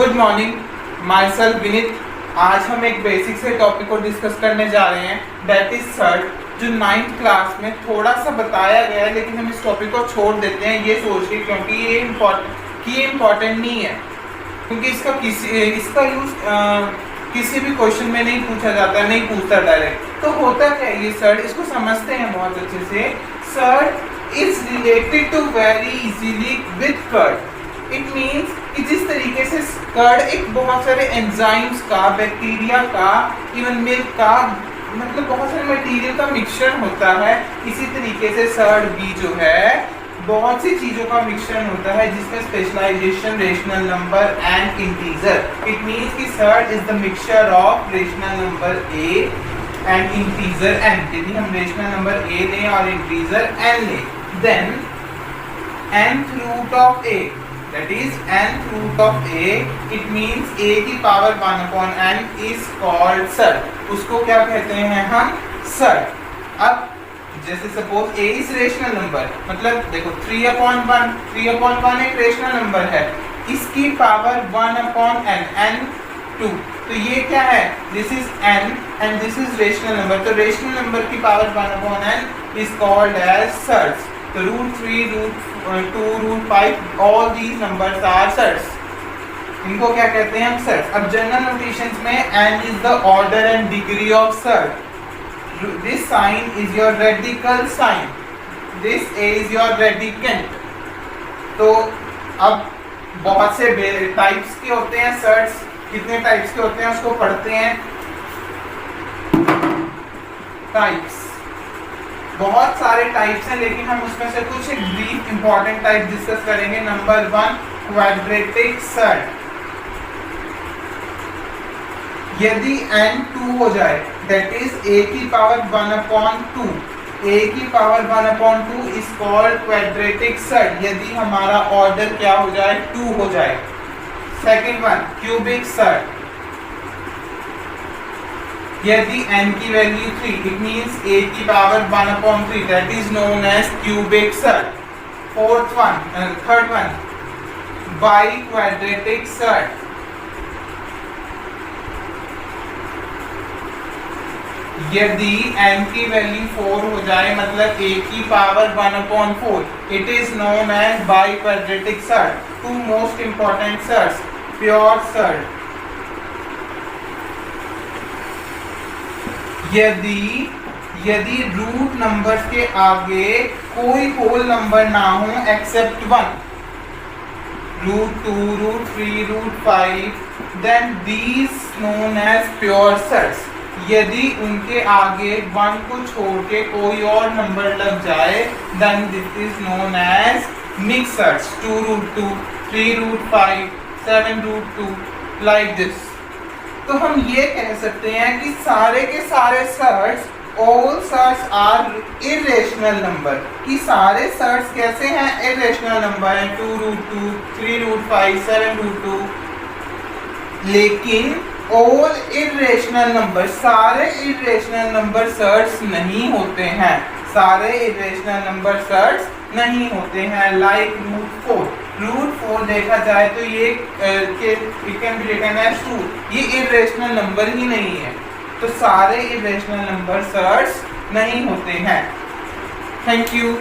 Good morning, my self Vineet. आज हम एक बेसिक से टॉपिक को डिस्कस करने जा रहे हैं, दैट इज सर्ट, जो 9th क्लास में थोड़ा सा बताया गया है, लेकिन हम इस टॉपिक को छोड़ देते हैं ये सोच के, क्योंकि ये इम्पोर्टेंट नहीं है, क्योंकि इसका यूज किसी भी क्वेश्चन में नहीं पूछा जाता, नहीं पूछता डायरेक्ट। तो होता क्या है ये सर्ट, इसको समझते हैं बहुत अच्छे से। Surd is related to very easily with curd. It means कि जिस तरीके से कर्ड एक बहुत सारे एंजाइम्स का, बैक्टीरिया का, इवन मिल्क का, मतलब बहुत सारे मटेरियल का मिक्सचर होता है, इसी तरीके से सर्ट भी जो है बहुत सी चीजों का मिक्सचर होता है, जिसमें specialization, rational number and integer. It means कि surd is the mixture of rational number A and integer N. यदि हम रेशनल नंबर ए लें और इंटीजर एन लें, then nth root of a, that is nth root of a, it means a की power 1/n is called surd. उसको क्या कहते हैं हम? सर्ट। अब जैसे suppose a is rational number, मतलब देखो 3/1 एक रेशनल नंबर है, इसकी पावर 1/n, n 2, तो ये क्या है? This is n and this is rational number, तो रेशनल नंबर की power 1/n is called as surds. तो √3, √2, √5, all these numbers are surds. इनको क्या कहते हैं हम? सर्ट्स। अब जनरल नोटेशंस में n is the order and degree of surt. This sign is your radical sign. This a is your radicand. तो अब बहुत से टाइप्स के होते हैं सर्ट्स। कितने टाइप्स के होते हैं उसको पढ़ते हैं। टाइप्स बहुत सारे टाइप्स हैं, लेकिन हम उसमें से कुछ एक ब्रीफ इंपॉर्टेंट टाइप डिस्कस करेंगे। Number 1, quadratic surd. यदि n 2 हो जाए, दैट इज a की पावर 1/2, a की power 1/2 is called quadratic surd, यदि हमारा ऑर्डर क्या हो जाए? 2 हो जाए। Second one, cubic surd. यदि n की वैल्यू 3, इट मीन्स a की power 1/3, that is known as cubic surd. Third one, biquadratic surd. यदि n की वैल्यू 4 हो जाए, मतलब a की power 1/4, it is known as biquadratic surd. Two most important surds, pure surd. यदि root numbers के आगे कोई होल नंबर ना हो except 1, √2, √3, √5, then these known as pure surds. यदि उनके आगे 1 को छोड़ के कोई और नंबर लग जाए, then this is known as mix surds. 2√2, 3√5, 7√2, like this. तो हम ये कह सकते हैं कि सारे के सारे surds, all surds are irrational number, कि सारे सर्ट्स कैसे हैं? इरेशनल नंबर हैं। 2√2, 3√5, 7√2। लेकिन ऑल इरेशनल नंबर, सारे इरेशनल नंबर सर्ट्स नहीं होते हैं। सारे इरेशनल नंबर सर्ट्स नहीं होते हैं। लाइक √4 देखा जाए तो ये कैन बी रिटन एज 2, ये इरेशनल नंबर ही नहीं है। तो सारे इरेशनल नंबर सर्ट्स नहीं होते हैं। Thank you.